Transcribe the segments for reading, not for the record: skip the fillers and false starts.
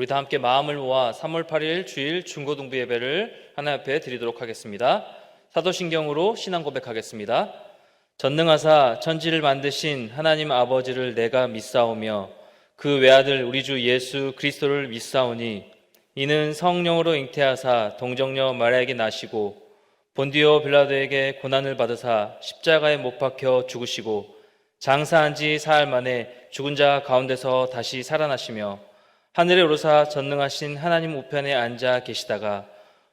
우리 다 함께 마음을 모아 3월 8일 주일 중고등부 예배를 하나님 앞에 드리도록 하겠습니다. 사도신경으로 신앙 고백하겠습니다. 전능하사 천지를 만드신 하나님 아버지를 내가 믿사오며 그 외아들 우리 주 예수 그리스도를 믿사오니 이는 성령으로 잉태하사 동정녀 마리아에게 나시고 본디오 빌라도에게 고난을 받으사 십자가에 못 박혀 죽으시고 장사한 지 사흘 만에 죽은 자 가운데서 다시 살아나시며 하늘에 오르사 전능하신 하나님 우편에 앉아 계시다가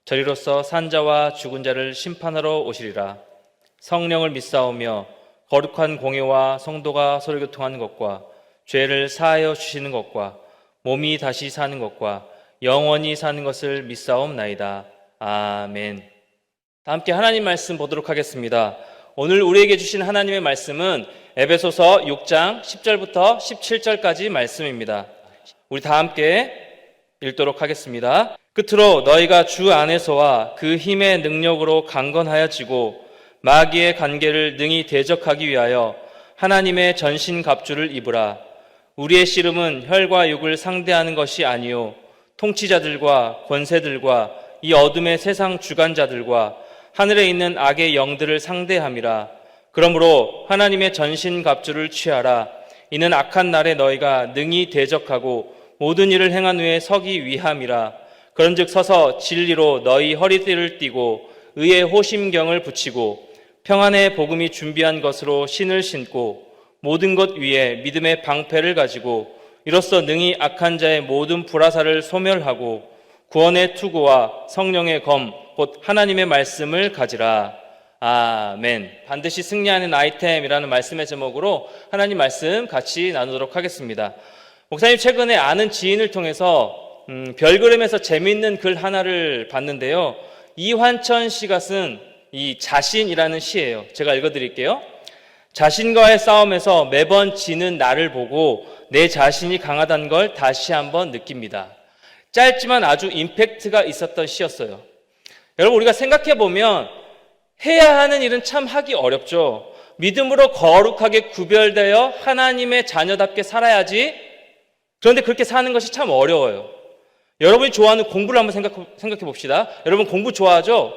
저리로서 산자와 죽은 자를 심판하러 오시리라. 성령을 믿사오며 거룩한 공예와 성도가 서로 교통하는 것과 죄를 사하여 주시는 것과 몸이 다시 사는 것과 영원히 사는 것을 믿사옵나이다. 아멘. 다 함께 하나님 말씀 보도록 하겠습니다. 오늘 우리에게 주신 하나님의 말씀은 에베소서 6장 10절부터 17절까지 말씀입니다. 우리 다 함께 읽도록 하겠습니다. 끝으로 너희가 주 안에서와 그 힘의 능력으로 강건하여지고 마귀의 관계를 능히 대적하기 위하여 하나님의 전신갑주를 입으라. 우리의 씨름은 혈과 육을 상대하는 것이 아니요 통치자들과 권세들과 이 어둠의 세상 주관자들과 하늘에 있는 악의 영들을 상대함이라. 그러므로 하나님의 전신갑주를 취하라. 이는 악한 날에 너희가 능히 대적하고 모든 일을 행한 후에 서기 위함이라. 그런즉 서서 진리로 너희 허리띠를 띠고 의의 호심경을 붙이고 평안의 복음이 준비한 것으로 신을 신고 모든 것 위에 믿음의 방패를 가지고 이로써 능히 악한 자의 모든 불화살을 소멸하고 구원의 투구와 성령의 검 곧 하나님의 말씀을 가지라. 아멘. 반드시 승리하는 아이템이라는 말씀의 제목으로 하나님 말씀 같이 나누도록 하겠습니다. 목사님 최근에 아는 지인을 통해서 별그램에서 재미있는 글 하나를 봤는데요. 이환천 씨가 쓴 이 자신이라는 시예요. 제가 읽어드릴게요. 자신과의 싸움에서 매번 지는 나를 보고 내 자신이 강하다는 걸 다시 한번 느낍니다. 짧지만 아주 임팩트가 있었던 시였어요. 여러분, 우리가 생각해보면 해야 하는 일은 참 하기 어렵죠. 믿음으로 거룩하게 구별되어 하나님의 자녀답게 살아야지. 그런데 그렇게 사는 것이 참 어려워요. 여러분이 좋아하는 공부를 한번 생각해 봅시다. 여러분 공부 좋아하죠?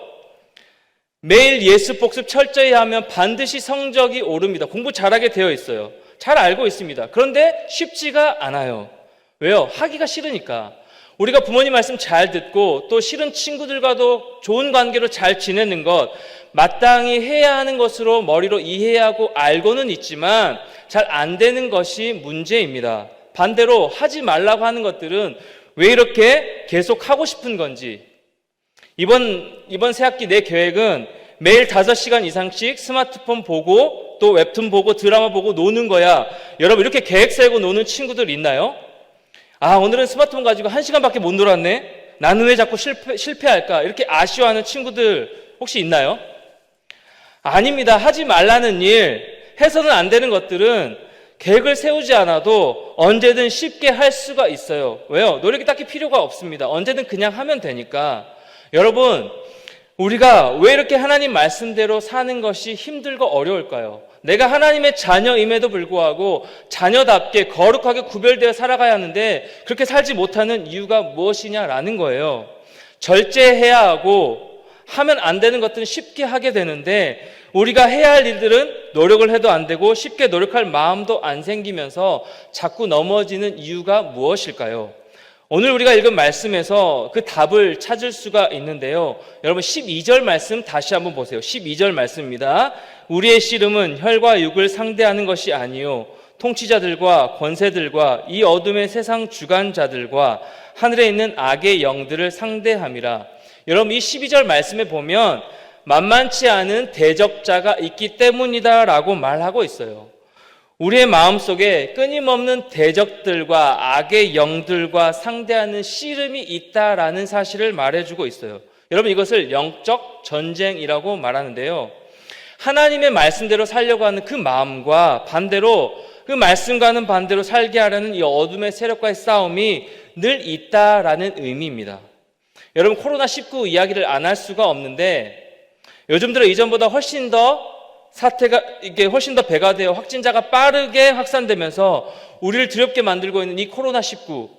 매일 예습 복습 철저히 하면 반드시 성적이 오릅니다. 공부 잘하게 되어 있어요. 잘 알고 있습니다. 그런데 쉽지가 않아요. 왜요? 하기가 싫으니까. 우리가 부모님 말씀 잘 듣고 또 싫은 친구들과도 좋은 관계로 잘 지내는 것, 마땅히 해야 하는 것으로 머리로 이해하고 알고는 있지만 잘 안 되는 것이 문제입니다. 반대로 하지 말라고 하는 것들은 왜 이렇게 계속 하고 싶은 건지. 이번 새학기 내 계획은 매일 5시간 이상씩 스마트폰 보고 또 웹툰 보고 드라마 보고 노는 거야. 여러분 이렇게 계획 세우고 노는 친구들 있나요? 아, 오늘은 스마트폰 가지고 1시간밖에 못 놀았네. 나는 왜 자꾸 실패할까? 이렇게 아쉬워하는 친구들 혹시 있나요? 아닙니다. 하지 말라는 일, 해서는 안 되는 것들은 계획을 세우지 않아도 언제든 쉽게 할 수가 있어요. 왜요? 노력이 딱히 필요가 없습니다. 언제든 그냥 하면 되니까. 여러분, 우리가 왜 이렇게 하나님 말씀대로 사는 것이 힘들고 어려울까요? 내가 하나님의 자녀임에도 불구하고 자녀답게 거룩하게 구별되어 살아가야 하는데 그렇게 살지 못하는 이유가 무엇이냐라는 거예요. 절제해야 하고 하면 안 되는 것들은 쉽게 하게 되는데 우리가 해야 할 일들은 노력을 해도 안 되고 쉽게 노력할 마음도 안 생기면서 자꾸 넘어지는 이유가 무엇일까요? 오늘 우리가 읽은 말씀에서 그 답을 찾을 수가 있는데요. 여러분 12절 말씀 다시 한번 보세요. 12절 말씀입니다. 우리의 씨름은 혈과 육을 상대하는 것이 아니요 통치자들과 권세들과 이 어둠의 세상 주관자들과 하늘에 있는 악의 영들을 상대함이라. 여러분 이 12절 말씀에 보면 만만치 않은 대적자가 있기 때문이다라고 말하고 있어요. 우리의 마음속에 끊임없는 대적들과 악의 영들과 상대하는 씨름이 있다라는 사실을 말해주고 있어요. 여러분 이것을 영적 전쟁이라고 말하는데요. 하나님의 말씀대로 살려고 하는 그 마음과 반대로 그 말씀과는 반대로 살게 하려는 이 어둠의 세력과의 싸움이 늘 있다라는 의미입니다. 여러분 코로나19 이야기를 안 할 수가 없는데 요즘 들어 이전보다 훨씬 더 배가 되어 확진자가 빠르게 확산되면서 우리를 두렵게 만들고 있는 이 코로나19.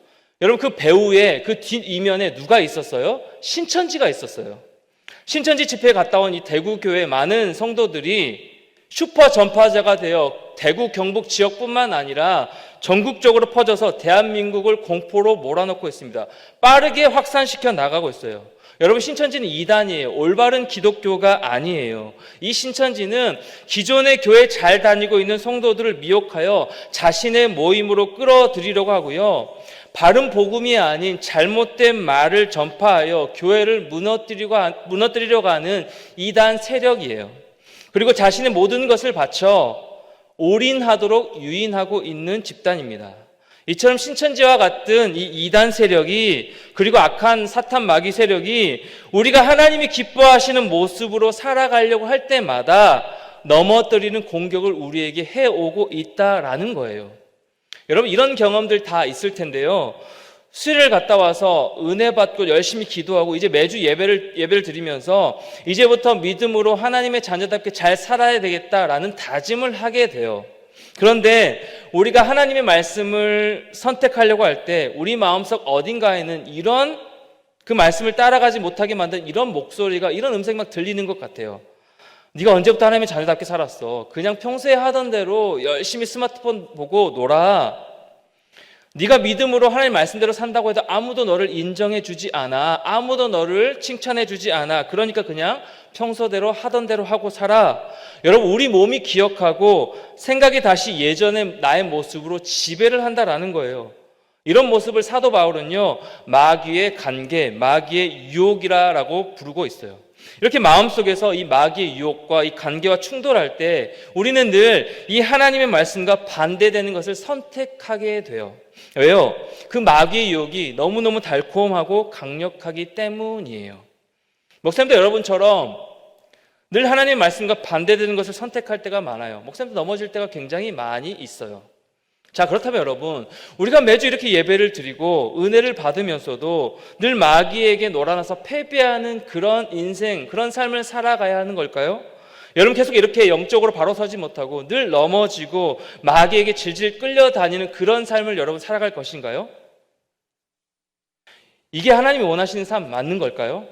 여러분 그 배후에 그 뒷이면에 누가 있었어요? 신천지가 있었어요. 신천지 집회에 갔다 온 이 대구교회 많은 성도들이 슈퍼 전파자가 되어 대구 경북 지역뿐만 아니라 전국적으로 퍼져서 대한민국을 공포로 몰아넣고 있습니다. 빠르게 확산시켜 나가고 있어요. 여러분 신천지는 이단이에요. 올바른 기독교가 아니에요. 이 신천지는 기존의 교회 잘 다니고 있는 성도들을 미혹하여 자신의 모임으로 끌어들이려고 하고요. 바른 복음이 아닌 잘못된 말을 전파하여 교회를 무너뜨리려고 하는 이단 세력이에요. 그리고 자신의 모든 것을 바쳐 올인하도록 유인하고 있는 집단입니다. 이처럼 신천지와 같은 이 이단 세력이 그리고 악한 사탄 마귀 세력이 우리가 하나님이 기뻐하시는 모습으로 살아가려고 할 때마다 넘어뜨리는 공격을 우리에게 해오고 있다라는 거예요. 여러분 이런 경험들 다 있을 텐데요. 수요일을 갔다 와서 은혜 받고 열심히 기도하고 이제 매주 예배를 드리면서 이제부터 믿음으로 하나님의 자녀답게 잘 살아야 되겠다라는 다짐을 하게 돼요. 그런데 우리가 하나님의 말씀을 선택하려고 할 때 우리 마음속 어딘가에는 이런 그 말씀을 따라가지 못하게 만든 이런 목소리가 이런 음색이 막 들리는 것 같아요. 네가 언제부터 하나님의 자녀답게 살았어? 그냥 평소에 하던 대로 열심히 스마트폰 보고 놀아. 네가 믿음으로 하나님 말씀대로 산다고 해도 아무도 너를 인정해 주지 않아. 아무도 너를 칭찬해 주지 않아. 그러니까 그냥 평소대로 하던 대로 하고 살아. 여러분 우리 몸이 기억하고 생각이 다시 예전의 나의 모습으로 지배를 한다라는 거예요. 이런 모습을 사도 바울은요 마귀의 관계, 마귀의 유혹이라고 부르고 있어요. 이렇게 마음속에서 이 마귀의 유혹과 이 관계와 충돌할 때 우리는 늘 이 하나님의 말씀과 반대되는 것을 선택하게 돼요. 왜요? 그 마귀의 유혹이 너무너무 달콤하고 강력하기 때문이에요. 목사님도 여러분처럼 늘 하나님의 말씀과 반대되는 것을 선택할 때가 많아요. 목사님도 넘어질 때가 굉장히 많이 있어요. 자, 그렇다면 여러분, 우리가 매주 이렇게 예배를 드리고 은혜를 받으면서도 늘 마귀에게 놀아나서 패배하는 그런 인생, 그런 삶을 살아가야 하는 걸까요? 여러분 계속 이렇게 영적으로 바로 서지 못하고 늘 넘어지고 마귀에게 질질 끌려다니는 그런 삶을 여러분 살아갈 것인가요? 이게 하나님이 원하시는 삶 맞는 걸까요?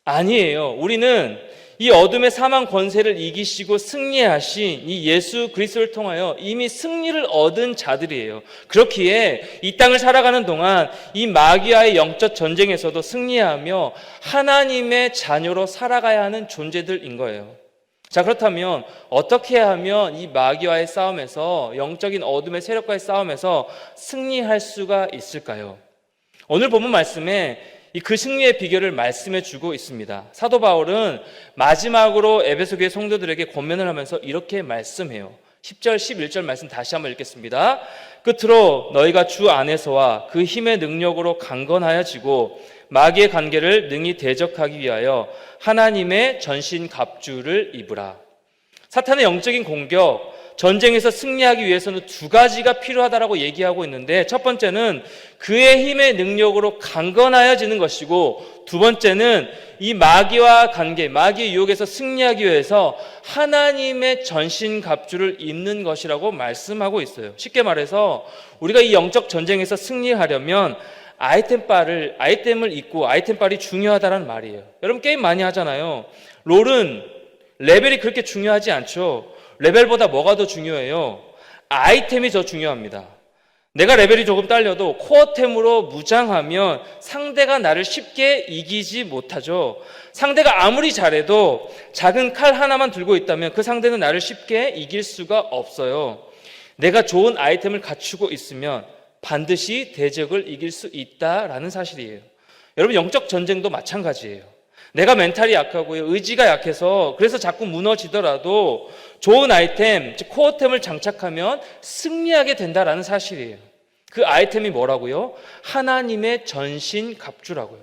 아니에요. 우리는 이 어둠의 사망 권세를 이기시고 승리하신 이 예수 그리스도를 통하여 이미 승리를 얻은 자들이에요. 그렇기에 이 땅을 살아가는 동안 이 마귀와의 영적 전쟁에서도 승리하며 하나님의 자녀로 살아가야 하는 존재들인 거예요. 자, 그렇다면 어떻게 하면 이 마귀와의 싸움에서 영적인 어둠의 세력과의 싸움에서 승리할 수가 있을까요? 오늘 본문 말씀에 그 승리의 비결을 말씀해 주고 있습니다. 사도 바울은 마지막으로 에베소 교회 성도들에게 권면을 하면서 이렇게 말씀해요. 10절, 11절 말씀 다시 한번 읽겠습니다. 끝으로 너희가 주 안에서와 그 힘의 능력으로 강건하여지고 마귀의 관계를 능히 대적하기 위하여 하나님의 전신 갑주를 입으라. 사탄의 영적인 공격, 전쟁에서 승리하기 위해서는 두 가지가 필요하다라고 얘기하고 있는데 첫 번째는 그의 힘의 능력으로 강건하여지는 것이고 두 번째는 이 마귀와 관계, 마귀의 유혹에서 승리하기 위해서 하나님의 전신갑주를 입는 것이라고 말씀하고 있어요. 쉽게 말해서 우리가 이 영적 전쟁에서 승리하려면 아이템을 입고 아이템빨이 중요하다는 말이에요. 여러분 게임 많이 하잖아요. 롤은 레벨이 그렇게 중요하지 않죠. 레벨보다 뭐가 더 중요해요? 아이템이 더 중요합니다. 내가 레벨이 조금 딸려도 코어템으로 무장하면 상대가 나를 쉽게 이기지 못하죠. 상대가 아무리 잘해도 작은 칼 하나만 들고 있다면 그 상대는 나를 쉽게 이길 수가 없어요. 내가 좋은 아이템을 갖추고 있으면 반드시 대적을 이길 수 있다라는 사실이에요. 여러분 영적 전쟁도 마찬가지예요. 내가 멘탈이 약하고요, 의지가 약해서 그래서 자꾸 무너지더라도 좋은 아이템, 즉 코어템을 장착하면 승리하게 된다라는 사실이에요. 그 아이템이 뭐라고요? 하나님의 전신갑주라고요.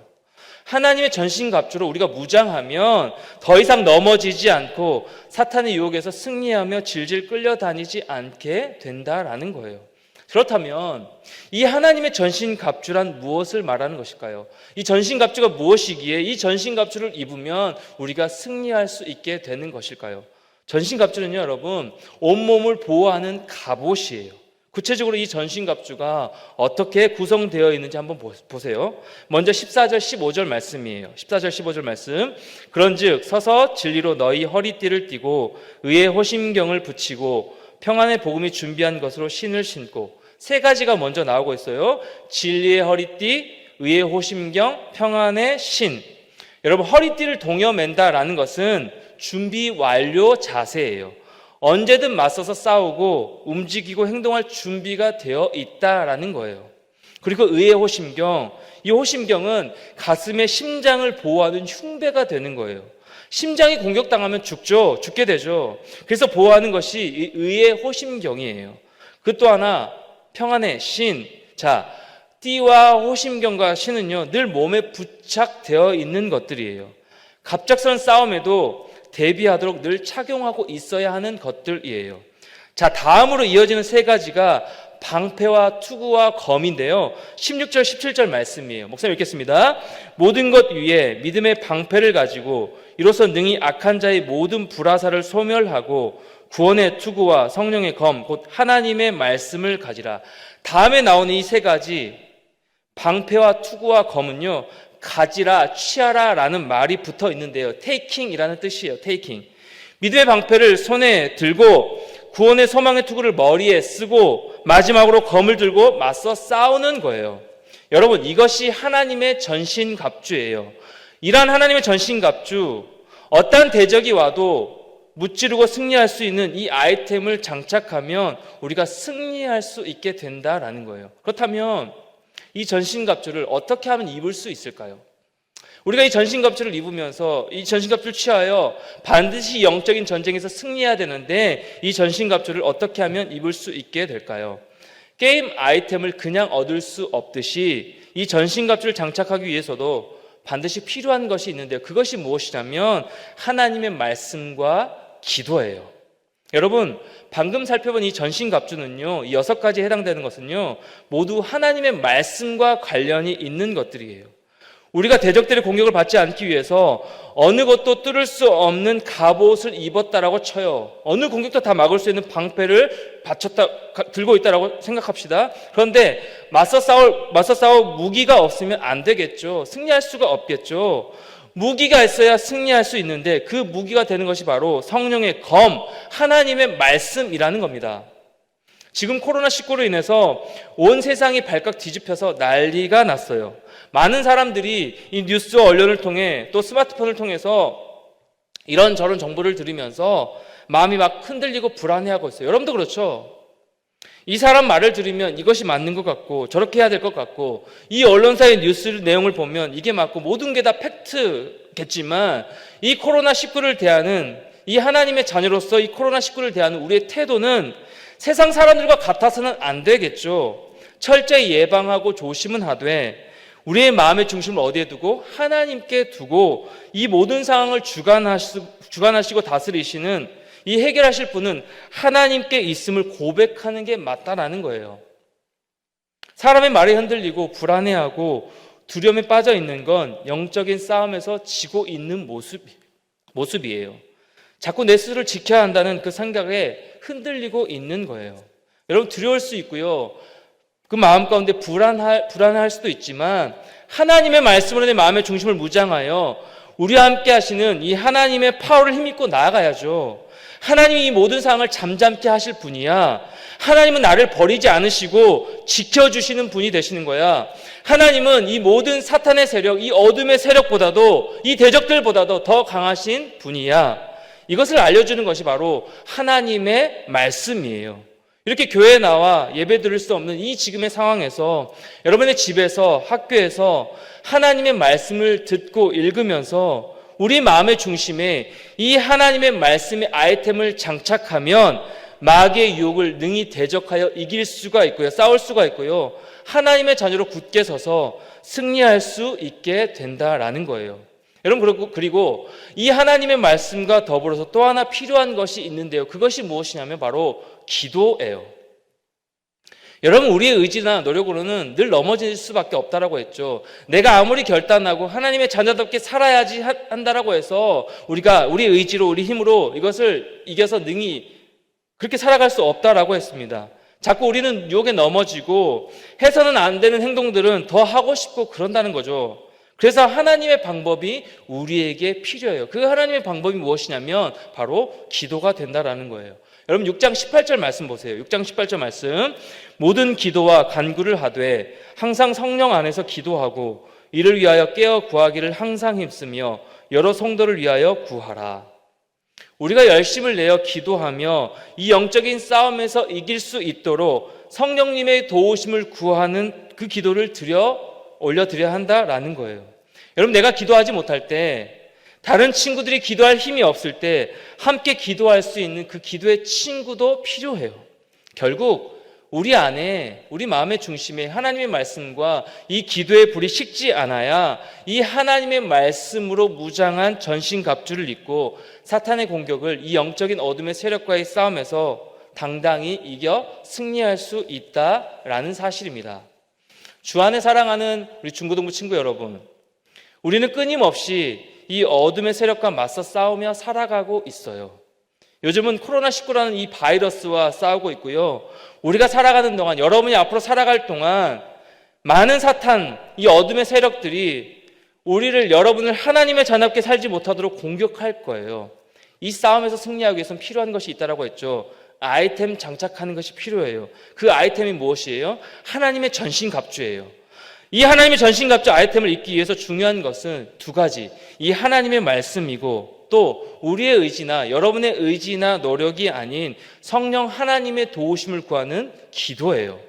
하나님의 전신갑주로 우리가 무장하면 더 이상 넘어지지 않고 사탄의 유혹에서 승리하며 질질 끌려다니지 않게 된다라는 거예요. 그렇다면 이 하나님의 전신갑주란 무엇을 말하는 것일까요? 이 전신갑주가 무엇이기에 이 전신갑주를 입으면 우리가 승리할 수 있게 되는 것일까요? 전신갑주는요, 여러분, 온몸을 보호하는 갑옷이에요. 구체적으로 이 전신갑주가 어떻게 구성되어 있는지 한번 보세요. 먼저 14절 15절 말씀이에요. 14절 15절 말씀. 그런즉 서서 진리로 너희 허리띠를 띠고 의의 호심경을 붙이고 평안의 복음이 준비한 것으로 신을 신고, 세 가지가 먼저 나오고 있어요. 진리의 허리띠, 의의 호심경, 평안의 신. 여러분, 허리띠를 동여맨다라는 것은 준비 완료 자세예요. 언제든 맞서서 싸우고 움직이고 행동할 준비가 되어 있다라는 거예요. 그리고 의의 호심경, 이 호심경은 가슴의 심장을 보호하는 흉배가 되는 거예요. 심장이 공격당하면 죽게 되죠. 그래서 보호하는 것이 이 의의 호심경이에요. 그 또 하나, 평안의 신. 자, 띠와 호심경과 신은요, 늘 몸에 부착되어 있는 것들이에요. 갑작스런 싸움에도 대비하도록 늘 착용하고 있어야 하는 것들이에요. 자, 다음으로 이어지는 세 가지가 방패와 투구와 검인데요. 16절 17절 말씀이에요. 목사님 읽겠습니다. 모든 것 위에 믿음의 방패를 가지고 이로써 능히 악한 자의 모든 불화살을 소멸하고 구원의 투구와 성령의 검 곧 하나님의 말씀을 가지라. 다음에 나오는 이 세 가지 방패와 투구와 검은요, 가지라, 취하라 라는 말이 붙어 있는데요. 테이킹이라는 뜻이에요. 테이킹. 믿음의 방패를 손에 들고 구원의 소망의 투구를 머리에 쓰고 마지막으로 검을 들고 맞서 싸우는 거예요. 여러분, 이것이 하나님의 전신갑주예요. 이러한 하나님의 전신갑주, 어떠한 대적이 와도 무찌르고 승리할 수 있는 이 아이템을 장착하면 우리가 승리할 수 있게 된다라는 거예요. 그렇다면 이 전신갑주를 어떻게 하면 입을 수 있을까요? 우리가 이 전신갑주를 입으면서 이 전신갑주를 취하여 반드시 영적인 전쟁에서 승리해야 되는데 이 전신갑주를 어떻게 하면 입을 수 있게 될까요? 게임 아이템을 그냥 얻을 수 없듯이 이 전신갑주를 장착하기 위해서도 반드시 필요한 것이 있는데요. 그것이 무엇이냐면 하나님의 말씀과 기도예요. 여러분, 방금 살펴본 이 전신갑주는요, 이 6가지에 해당되는 것은요, 모두 하나님의 말씀과 관련이 있는 것들이에요. 우리가 대적들의 공격을 받지 않기 위해서 어느 것도 뚫을 수 없는 갑옷을 입었다라고 쳐요. 어느 공격도 다 막을 수 있는 방패를 들고 있다라고 생각합시다. 그런데 맞서 싸울 무기가 없으면 안 되겠죠. 승리할 수가 없겠죠. 무기가 있어야 승리할 수 있는데 그 무기가 되는 것이 바로 성령의 검, 하나님의 말씀이라는 겁니다. 지금 코로나19로 인해서 온 세상이 발칵 뒤집혀서 난리가 났어요. 많은 사람들이 이 뉴스와 언론을 통해 또 스마트폰을 통해서 이런저런 정보를 들으면서 마음이 막 흔들리고 불안해하고 있어요. 여러분도 그렇죠? 이 사람 말을 들으면 이것이 맞는 것 같고 저렇게 해야 될 것 같고 이 언론사의 뉴스 내용을 보면 이게 맞고 모든 게 다 팩트겠지만 이 코로나19를 대하는 이 하나님의 자녀로서 이 코로나19를 대하는 우리의 태도는 세상 사람들과 같아서는 안 되겠죠. 철저히 예방하고 조심은 하되 우리의 마음의 중심을 어디에 두고 하나님께 두고 이 모든 상황을 주관하시고 다스리시는 이 해결하실 분은 하나님께 있음을 고백하는 게 맞다라는 거예요. 사람의 말에 흔들리고 불안해하고 두려움에 빠져 있는 건 영적인 싸움에서 지고 있는 모습이에요. 자꾸 내 스스로를 지켜야 한다는 그 생각에 흔들리고 있는 거예요. 여러분, 두려울 수 있고요. 그 마음 가운데 불안할 수도 있지만 하나님의 말씀으로 내 마음의 중심을 무장하여 우리와 함께 하시는 이 하나님의 파워를 힘입고 나아가야죠. 하나님이 이 모든 상황을 잠잠케 하실 분이야. 하나님은 나를 버리지 않으시고 지켜주시는 분이 되시는 거야. 하나님은 이 모든 사탄의 세력, 이 어둠의 세력보다도 이 대적들보다도 더 강하신 분이야. 이것을 알려주는 것이 바로 하나님의 말씀이에요. 이렇게 교회에 나와 예배 드릴 수 없는 이 지금의 상황에서 여러분의 집에서 학교에서 하나님의 말씀을 듣고 읽으면서 우리 마음의 중심에 이 하나님의 말씀의 아이템을 장착하면 마귀의 유혹을 능히 대적하여 이길 수가 있고요. 싸울 수가 있고요. 하나님의 자녀로 굳게 서서 승리할 수 있게 된다라는 거예요. 여러분, 그리고 이 하나님의 말씀과 더불어서 또 하나 필요한 것이 있는데요. 그것이 무엇이냐면 바로 기도예요. 여러분, 우리의 의지나 노력으로는 늘 넘어질 수밖에 없다라고 했죠. 내가 아무리 결단하고 하나님의 자녀답게 살아야지 한다라고 해서 우리의 의지로 우리 힘으로 이것을 이겨서 능히 그렇게 살아갈 수 없다라고 했습니다. 자꾸 우리는 유혹에 넘어지고 해서는 안 되는 행동들은 더 하고 싶고 그런다는 거죠. 그래서 하나님의 방법이 우리에게 필요해요. 그 하나님의 방법이 무엇이냐면 바로 기도가 된다라는 거예요. 여러분 6장 18절 말씀 보세요. 6장 18절 말씀. 모든 기도와 간구를 하되 항상 성령 안에서 기도하고 이를 위하여 깨어 구하기를 항상 힘쓰며 여러 성도를 위하여 구하라. 우리가 열심을 내어 기도하며 이 영적인 싸움에서 이길 수 있도록 성령님의 도우심을 구하는 그 기도를 올려드려야 한다라는 거예요. 여러분, 내가 기도하지 못할 때, 다른 친구들이 기도할 힘이 없을 때 함께 기도할 수 있는 그 기도의 친구도 필요해요. 결국 우리 안에, 우리 마음의 중심에 하나님의 말씀과 이 기도의 불이 식지 않아야 이 하나님의 말씀으로 무장한 전신갑주를 입고 사탄의 공격을, 이 영적인 어둠의 세력과의 싸움에서 당당히 이겨 승리할 수 있다라는 사실입니다. 주 안에 사랑하는 우리 중고등부 친구 여러분, 우리는 끊임없이 이 어둠의 세력과 맞서 싸우며 살아가고 있어요. 요즘은 코로나19라는 이 바이러스와 싸우고 있고요. 우리가 살아가는 동안, 여러분이 앞으로 살아갈 동안 많은 사탄, 이 어둠의 세력들이 여러분을 하나님의 자녀답게 살지 못하도록 공격할 거예요. 이 싸움에서 승리하기 위해서는 필요한 것이 있다고 했죠. 아이템 장착하는 것이 필요해요. 그 아이템이 무엇이에요? 하나님의 전신갑주예요. 이 하나님의 전신갑주 아이템을 입기 위해서 중요한 것은 두 가지. 이 하나님의 말씀이고 또 우리의 의지나 여러분의 의지나 노력이 아닌 성령 하나님의 도우심을 구하는 기도예요.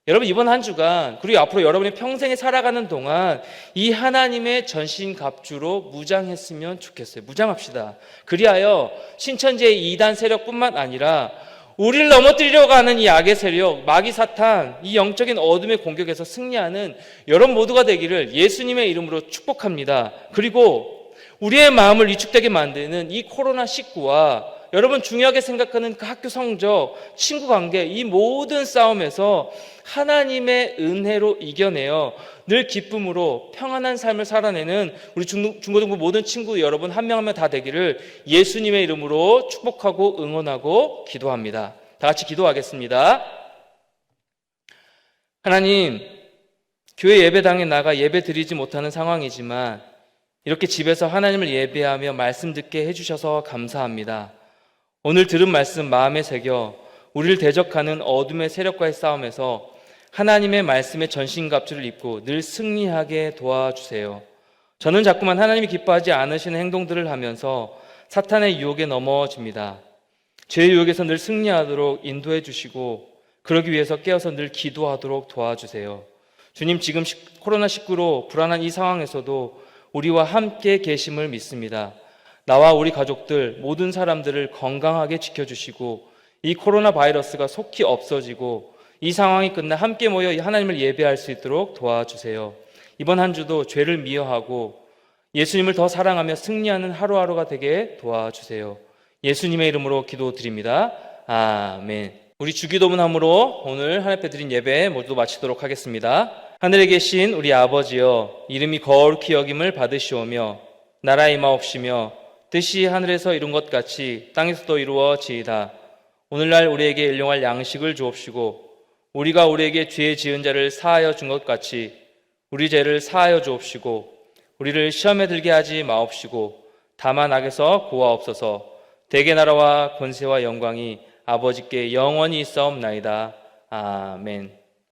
여러분, 이번 한 주간 그리고 앞으로 여러분의 평생에 살아가는 동안 이 하나님의 전신갑주로 무장했으면 좋겠어요. 무장합시다. 그리하여 신천지의 이단 세력뿐만 아니라 우리를 넘어뜨리려고 하는 이 악의 세력, 마귀 사탄, 이 영적인 어둠의 공격에서 승리하는 여러분 모두가 되기를 예수님의 이름으로 축복합니다. 그리고 우리의 마음을 위축되게 만드는 이 코로나19와 여러분 중요하게 생각하는 그 학교 성적, 친구 관계, 이 모든 싸움에서 하나님의 은혜로 이겨내어 늘 기쁨으로 평안한 삶을 살아내는 우리 중고등부 모든 친구 여러분 한 명 한 명 다 되기를 예수님의 이름으로 축복하고 응원하고 기도합니다. 다 같이 기도하겠습니다. 하나님, 교회 예배당에 나가 예배 드리지 못하는 상황이지만 이렇게 집에서 하나님을 예배하며 말씀 듣게 해주셔서 감사합니다. 오늘 들은 말씀 마음에 새겨 우리를 대적하는 어둠의 세력과의 싸움에서 하나님의 말씀의 전신갑주를 입고 늘 승리하게 도와주세요. 저는 자꾸만 하나님이 기뻐하지 않으시는 행동들을 하면서 사탄의 유혹에 넘어집니다. 죄의 유혹에서 늘 승리하도록 인도해 주시고 그러기 위해서 깨어서 늘 기도하도록 도와주세요. 주님, 지금 코로나19로 불안한 이 상황에서도 우리와 함께 계심을 믿습니다. 나와 우리 가족들, 모든 사람들을 건강하게 지켜주시고 이 코로나 바이러스가 속히 없어지고 이 상황이 끝나 함께 모여 하나님을 예배할 수 있도록 도와주세요. 이번 한 주도 죄를 미워하고 예수님을 더 사랑하며 승리하는 하루하루가 되게 도와주세요. 예수님의 이름으로 기도드립니다. 아멘. 우리 주기도문함으로 오늘 하나님 앞에 드린 예배 모두 마치도록 하겠습니다. 하늘에 계신 우리 아버지여, 이름이 거룩히 여김을 받으시오며 나라 임하옵시며 뜻이 하늘에서 이룬 것 같이 땅에서도 이루어지이다. 오늘날 우리에게 일용할 양식을 주옵시고 우리가 우리에게 죄 지은 자를 사하여 준 것 같이 우리 죄를 사하여 주옵시고 우리를 시험에 들게 하지 마옵시고 다만 악에서 구하옵소서. 대개 나라와 권세와 영광이 아버지께 영원히 있사옵나이다. 아멘.